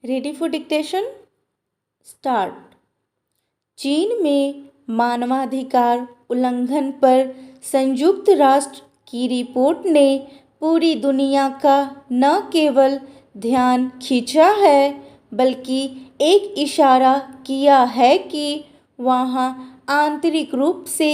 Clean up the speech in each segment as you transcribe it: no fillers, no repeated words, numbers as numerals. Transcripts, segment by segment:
Ready for dictation start. चीन में मानवाधिकार उल्लंघन पर संयुक्त राष्ट्र की रिपोर्ट ने पूरी दुनिया का न केवल ध्यान खींचा है बल्कि एक इशारा किया है कि वहाँ आंतरिक रूप से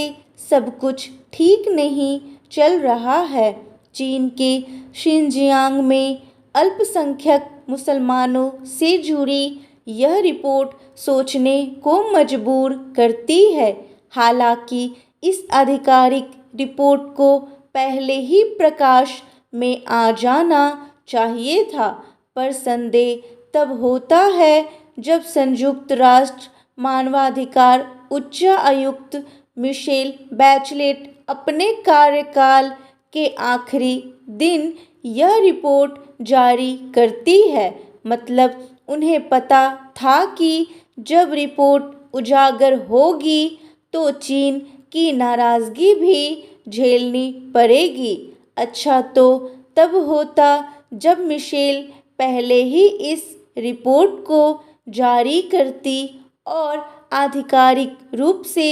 सब कुछ ठीक नहीं चल रहा है। चीन के शिनजियांग में अल्पसंख्यक मुसलमानों से जुड़ी यह रिपोर्ट सोचने को मजबूर करती है। हालांकि इस आधिकारिक रिपोर्ट को पहले ही प्रकाश में आ जाना चाहिए था, पर संदेह तब होता है जब संयुक्त राष्ट्र मानवाधिकार उच्च आयुक्त मिशेल बैचलेट अपने कार्यकाल के आखिरी दिन यह रिपोर्ट जारी करती है। मतलब उन्हें पता था कि जब रिपोर्ट उजागर होगी तो चीन की नाराज़गी भी झेलनी पड़ेगी। अच्छा तो तब होता जब मिशेल पहले ही इस रिपोर्ट को जारी करती और आधिकारिक रूप से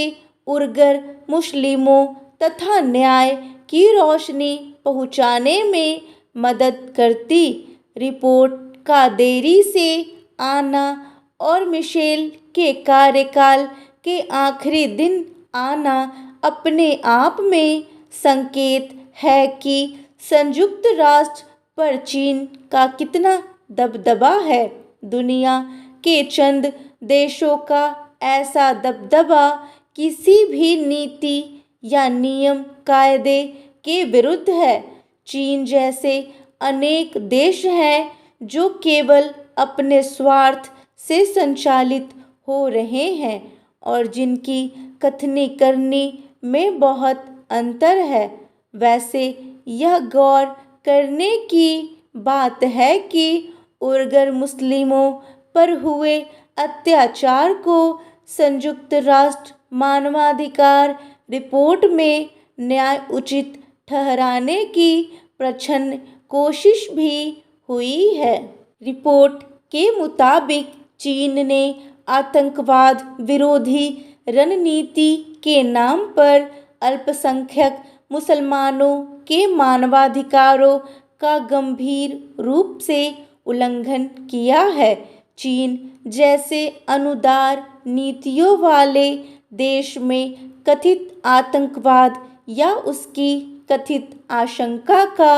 उइगर मुस्लिमों तथा न्याय की रोशनी पहुंचाने में मदद करती। रिपोर्ट का देरी से आना और मिशेल के कार्यकाल के आखिरी दिन आना अपने आप में संकेत है कि संयुक्त राष्ट्र पर चीन का कितना दबदबा है। दुनिया के चंद देशों का ऐसा दबदबा किसी भी नीति या नियम कायदे के विरुद्ध है। चीन जैसे अनेक देश हैं जो केवल अपने स्वार्थ से संचालित हो रहे हैं और जिनकी कथनी करनी में बहुत अंतर है। वैसे यह गौर करने की बात है कि उइगर मुस्लिमों पर हुए अत्याचार को संयुक्त राष्ट्र मानवाधिकार रिपोर्ट में न्याय उचित ठहराने की प्रछन्न कोशिश भी हुई है। रिपोर्ट के मुताबिक चीन ने आतंकवाद विरोधी रणनीति के नाम पर अल्पसंख्यक मुसलमानों के मानवाधिकारों का गंभीर रूप से उल्लंघन किया है। चीन जैसे अनुदार नीतियों वाले देश में कथित आतंकवाद या उसकी कथित आशंका का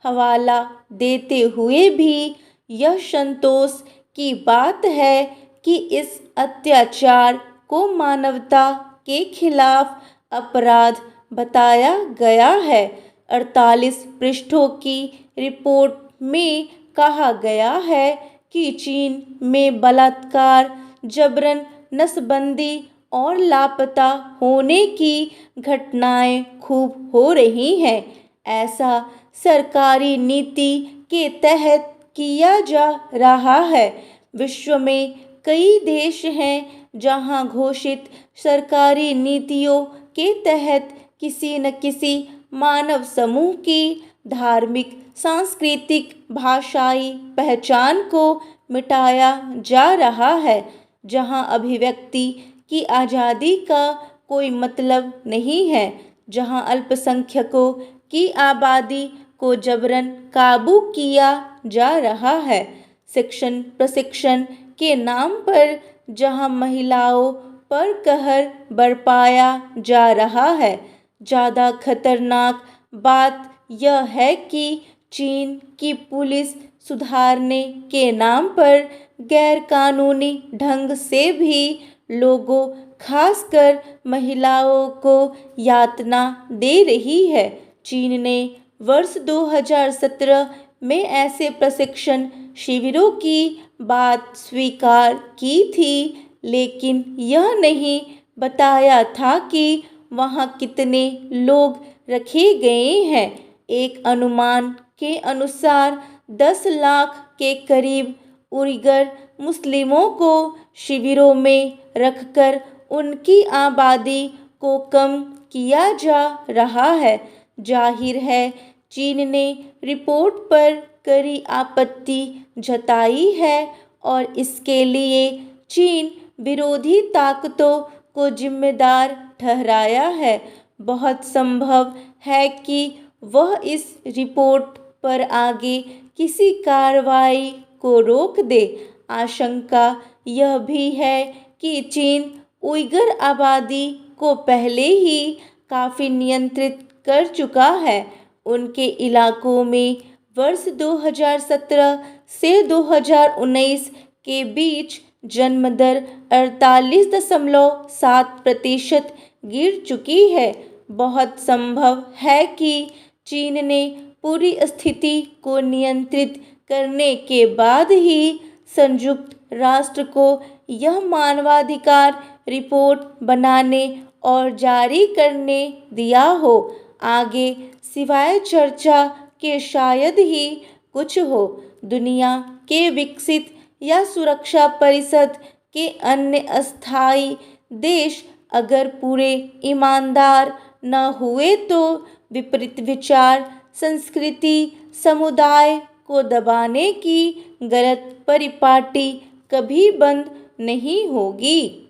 हवाला देते हुए भी यह संतोष की बात है कि इस अत्याचार को मानवता के खिलाफ अपराध बताया गया है। 48 पृष्ठों की रिपोर्ट में कहा गया है कि चीन में बलात्कार, जबरन नसबंदी और लापता होने की घटनाएं खूब हो रही हैं। ऐसा सरकारी नीति के तहत किया जा रहा है। विश्व में कई देश हैं जहां घोषित सरकारी नीतियों के तहत किसी न किसी मानव समूह की धार्मिक, सांस्कृतिक, भाषाई पहचान को मिटाया जा रहा है, जहां अभिव्यक्ति की आज़ादी का कोई मतलब नहीं है, जहां अल्पसंख्यकों की आबादी को जबरन काबू किया जा रहा है, शिक्षण प्रशिक्षण के नाम पर जहां महिलाओं पर कहर बरपाया जा रहा है। ज़्यादा खतरनाक बात यह है कि चीन की पुलिस सुधारने के नाम पर गैरकानूनी ढंग से भी लोगों, खासकर महिलाओं को यातना दे रही है। चीन ने वर्ष 2017 में ऐसे प्रशिक्षण शिविरों की बात स्वीकार की थी, लेकिन यह नहीं बताया था कि वहां कितने लोग रखे गए हैं। एक अनुमान के अनुसार 10 लाख के करीब उइगर मुस्लिमों को शिविरों में रखकर उनकी आबादी को कम किया जा रहा है। जाहिर है चीन ने रिपोर्ट पर कड़ी आपत्ति जताई है और इसके लिए चीन विरोधी ताकतों को जिम्मेदार ठहराया है। बहुत संभव है कि वह इस रिपोर्ट पर आगे किसी कार्रवाई को रोक दे। आशंका यह भी है कि चीन उइगर आबादी को पहले ही काफ़ी नियंत्रित कर चुका है। उनके इलाकों में वर्ष 2017 से 2019 के बीच जन्म दर 48.7% गिर चुकी है। बहुत संभव है कि चीन ने पूरी स्थिति को नियंत्रित करने के बाद ही संयुक्त राष्ट्र को यह मानवाधिकार रिपोर्ट बनाने और जारी करने दिया हो। आगे सिवाय चर्चा के शायद ही कुछ हो। दुनिया के विकसित या सुरक्षा परिषद के अन्य अस्थायी देश अगर पूरे ईमानदार न हुए तो विपरीत विचार संस्कृति समुदाय को दबाने की गलत परिपाटी कभी बंद नहीं होगी।